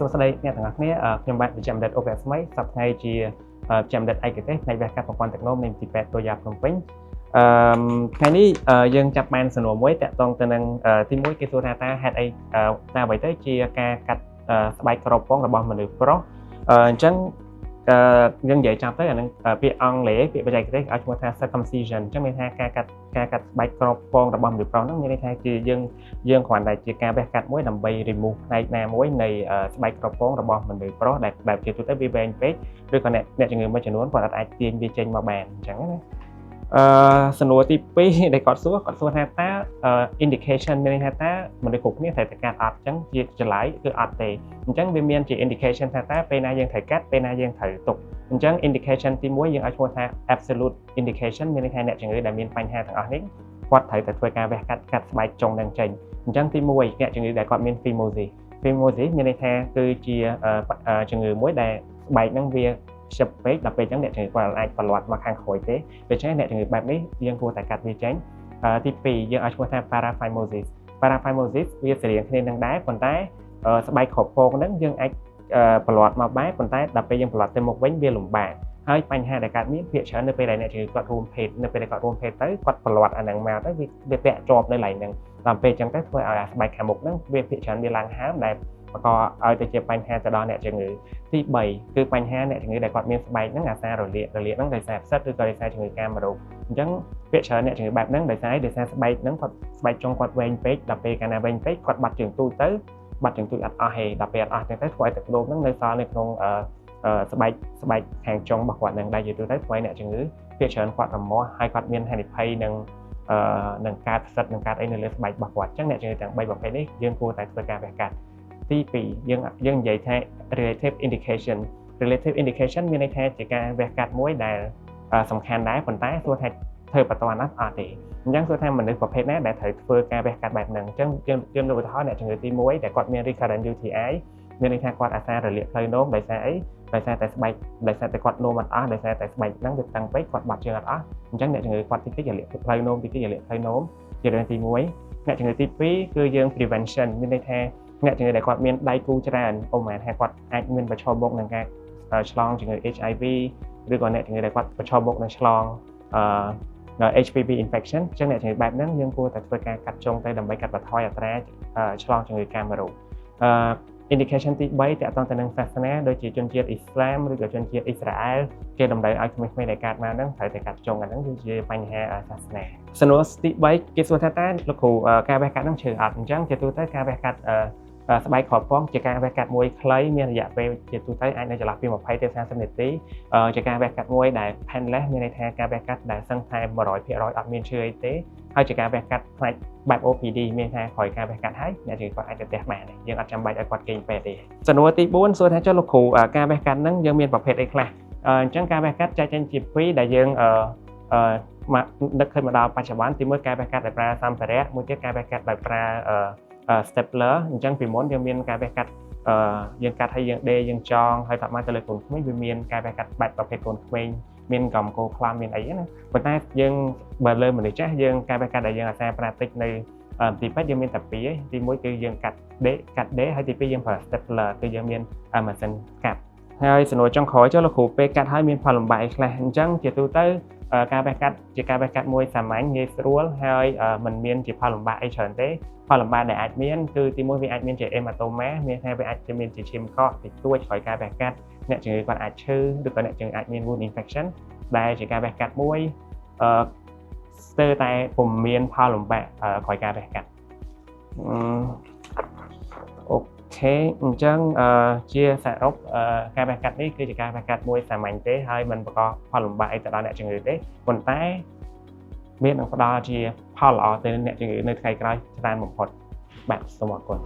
សួស្តីអ្នកទាំងអស់គ្នាខ្ញុំបាទវិជ្ជបណ្ឌិតអូបស្មីសប្តាហ៍ជាវិជ្ជបណ្ឌិតឯកទេសផ្នែកវិទ្យាប្រព័ន្ធទឹកនោមនៃទីពេទ្យទូយ៉ាភ្នំពេញថ្ងៃនេះយើងចាប់បានសំណួរមួយតាក់ទងទៅនឹងទី1គេសួរថាតើហេតុអីតើអ្វីទៅជាការកាត់ស្បែកក្រពងរបស់មនុស្សប្រុសអញ្ចឹងយើងនិយាយចាប់ទៅអានឹងពាក្យអង់គ្លេសពាក្យបច្ចេកទេសឲ្យឈ្មោះថា circumcision អញ្ចឹងមានថាការកាត់ស្បែកក្រពងរបស់មនុស្សប្រុសហ្នឹងមានន័យថាជាយើងគ្រាន់តែជាការវះកាត់មួយដើម្បី remove ផ្នែកណាមួយនៃស្បែកក្រពងរបស់មនុស្សប្រុសដែលជាទូទៅវាវែងពេកឬក៏អ្នកជំងឺមួយចំនួនគាត់អាចទាញវាចេញមកបានអញ្ចឹងណាសំណួរទី2ដែលគាត់សួរថាតើ indication មានន័យថាតើមនុស្សគ្រប់គ្នាត្រូវតែកាត់អត់អញ្ចឹងជាចម្លើយគឺអត់ទេអញ្ចឹងវាមានជា indication ថាតើពេលណាយើងត្រូវកាត់ពេលណាយើងត្រូវទុកអញ្ចឹង indication ទី1យើងឲ្យឈ្មោះថា absolute indication មានន័យថាអ្នកជំងឺដែលមានបញ្ហាទាំងអស់នេះគាត់ត្រូវតែធ្វើការវះកាត់ស្បែកចុងនឹងចេញអញ្ចឹងទី1អ្នកជំងឺដែលគាត់មាន phimosis មានន័យថាគឺជាជំងឺមួយដែលស្បែកហ្នឹងវាខ្ជិបពេកដល់ពេលអញ្ចឹងអ្នកជំងឺគាត់អាចបន្លាត់មកខាងក្រោយទេដូច្នេះអ្នកជំងឺបែបនេះយើងគួរតែកាត់វាចេញទី2យើងឲ្យឈ្មោះថា paraphimosis វាស្រដៀងគ្នានឹងដែរប៉ុន្តែស្បែកក្រពងហ្នឹងយើងអាចបន្លាត់មកបែបប៉ុន្តែដល់ពេលយើងបន្លាត់ទៅមុខវិញវាលំបាកហើយបញ្ហាដែលកើតមានភាគច្រើននៅពេលដែលអ្នកជំងឺគាត់រួមភេទទៅគាត់បន្លាត់អាហ្នឹងមកទៅវាពាក់ជាប់នៅកន្លែងហ្នឹងដល់ពេលអញ្ចឹងទៅធ្វើឲ្យស្បែកខាងមុខហ្នឹងវាភាគច្រើនវាឡើងហើមដែលបង្កឲ្យទៅជាបញ្ហាទៅដល់អ្នកជំងឺទី3គឺបញ្ហាអ្នកជំងឺដែលគាត់មានស្បែកហ្នឹងអាសាររលាកហ្នឹងដោយសារផ្សិតឬក៏ដោយសារជំងឺកាមរោគអញ្ចឹងភាគច្រើនអ្នកជំងឺបែបហ្នឹងដោយសារស្បែកហ្នឹងគាត់ស្បែកចុងគាត់វែងពេកដល់ពេលកាលណាវែងពេកគាត់បាត់ជើងទូចទៅអត់អស់ទេដល់ពេលអត់អស់ចឹងទៅធ្វើឲ្យទឹកនោមហ្នឹងនៅសល់នៅក្នុងស្បែកខាងចុងរបស់គាត់នឹងដែលយូរទៅធ្វើឲ្យអ្នកជំងឺភាគច្រើនគាត់រមាស់ហើយគាត់មានហានិភ័យនឹងការផ្សិតនឹងការអីនៅលើស្បែករបស់គាត់អញ្ចឹងអ្នកជំងឺទាំង3ប្រភេទនេះយើងគួរតែធ្វើការវះកាត់ទី2យើងនិយាយថា relative indication មានន័យថាជាការវះកាត់មួយដែលសំខាន់ដែរប៉ុន្តែសួរថាធ្វើបន្តណាស់អត់ទេអញ្ចឹងសួរថាមនុស្សប្រភេទណាដែលត្រូវធ្វើការវះកាត់បែបហ្នឹងអញ្ចឹងយើងឧទាហរណ៍អ្នកជំងឺទី1ដែលគាត់មាន recurrent UTI មានន័យថាគាត់អាសាររលាកផ្លូវនោមដោយសារអីដោយសារតែគាត់នោមអត់អស់ដោយសារតែស្បែកហ្នឹងវាតឹងពេកគាត់បាត់ជើងអត់អស់អញ្ចឹងអ្នកជំងឺគាត់តិចរលាកផ្លូវនោមជារឿងទី1អ្នកជំងឺទី2គឺយើង prevention មានន័យថាអ្នកជំងឺដែលគាត់មានដៃគូច្រើនឧបមាថាគាត់អាចមានប្រឈមមុខនឹងការឆ្លងជំងឺ HIV ឬក៏អ្នកជំងឺដែលគាត់ប្រឈមមុខនឹងឆ្លងHPV infection អញ្ចឹងអ្នកជំងឺបែបហ្នឹងយើងគួរតែធ្វើការកាត់ចុងទៅដើម្បីកាត់បន្ថយអត្រាឆ្លងជំងឺកាមរោគindication ទី3តាក់ទងទៅនឹងសាសនាដូចជាជនជាតិអ៊ីស្លាមឬក៏ជនជាតិអ៊ីស្រាអែលគេតម្រូវឲ្យក្មេងៗដែលកើតមកហ្នឹងត្រូវតែកាត់ចុងអាហ្នឹងគឺជាបញ្ហាសាសនាសំណួរទី3គេសួរថាតើលោកគ្រូការវះកាត់ហ្នឹងជ្រើអត់អញ្ចឹងជាទូទៅការវះកាត់ស្បែកក្រពងជាការវះកាត់មួយខ្លីមានរយៈពេលជាទូទៅអាចនៅចន្លោះពី20ទៅ30នាទីជាការវះកាត់មួយដែល painless មានន័យថាការវះកាត់ដែលសឹងតែ 100% អត់មានឈឺអីទេហើយជាការវះកាត់ផ្នែកបែប OPD មានថាក្រោយការវះកាត់ហើយអ្នកជំងឺគាត់អាចទៅផ្ទះបានយើងអត់ចាំបាច់ឲ្យគាត់គេងពេទ្យទេសំណួរទី4សួរថាចុះលោកគ្រូការវះកាត់ហ្នឹងយើងមានប្រភេទអីខ្លះអញ្ចឹងការវះកាត់ចែកចេញជា2ដែលយើងនឹកឃើញមកដល់បច្ចុប្បន្នទី1ការវះកាត់ដោយប្រើសម្ភារៈមួយទៀតការវះកាត់ដោយប្រើ stapler អញ្ចឹងពីមុនយើងមានការវះកាត់យើងកាត់ហើយយើងដេរយើងចងហើយតាមមកទៅលើកូនក្មេងវាមានការវះកាត់បែបប្រភេទកូនក្មេងមានកំកោខ្លំមានអីណាប៉ុន្តែយើងបើលើមនុស្សចាស់យើងការវះកាត់ដែលយើងអាសាប្រើតិចនៅទីពេទ្យយើងមានតែ2ឯងទី1គឺយើងកាត់ដេរហើយទី2យើងប្រើ stapler គឺយើងមានម៉ាស៊ីនកាត់ហើយសំណួរចុងក្រោយចុះលោកគ្រូពេលកាត់ហើយមានផលលំបាកអីខ្លះអញ្ចឹងជាទូទៅការវះកាត់ជាការវះកាត់មួយសាមញ្ញងាយស្រួលហើយมันមានជាផលលំបាកអីច្រើនទេផលលំបាកដែលអាចមានគឺទី1វាអាចមានជា hematoma មានថាវាអាចจะមានជាឈាមកកតិចតួចក្រោយការវះកាត់អ្នកជំងឺគាត់អាចឈឺឬក៏អ្នកជំងឺអាចមាន wound infection ដែលជាការវះកាត់មួយស្ទើរតែពុំមានផលលំបាកក្រោយការវះកាត់អូខេអញ្ចឹងជាសរុបការវះកាត់នេះគឺជាការវះកាត់មួយសាមញ្ញទេហើយมันបង្កផលលំបាកអីទៅដល់អ្នកជំងឺទេប៉ុន្តែវានឹងផ្ដល់ជាផលល្អទៅអ្នកជំងឺនៅថ្ងៃក្រោយច្រើនបំផុតបាទសូមអរគុណ